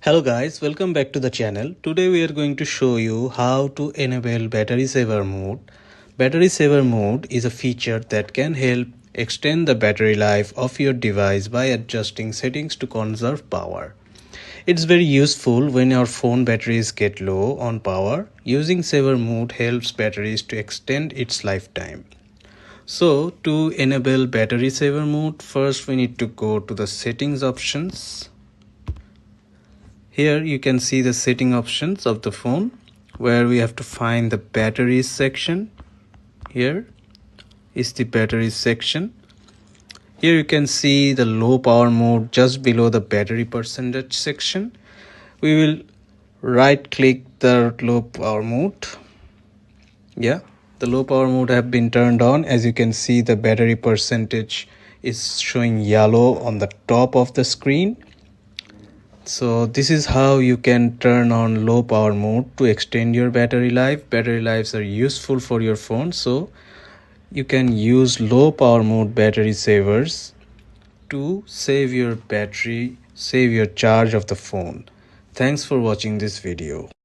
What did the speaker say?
Hello guys, welcome back to the channel. Today we are going to show you how to enable battery saver mode. Battery saver mode is a feature that can help extend the battery life of your device by adjusting settings to conserve power. It's very useful when your phone batteries get low on power. Using saver mode helps batteries to extend its lifetime. So to enable battery saver mode, first we need to go to the settings options. Here you can see the setting options of the phone where we have to find the batteries section. Here is the batteries section. Here you can see the low power mode just below the battery percentage section. We will right click the low power mode. The low power mode have been turned on. As you can see, the battery percentage is showing yellow on the top of the screen. So this is how you can turn on low power mode to extend your battery life. Battery lives are useful for your phone, so you can use low power mode battery savers to save your battery, save your charge of the phone. Thanks for watching this video.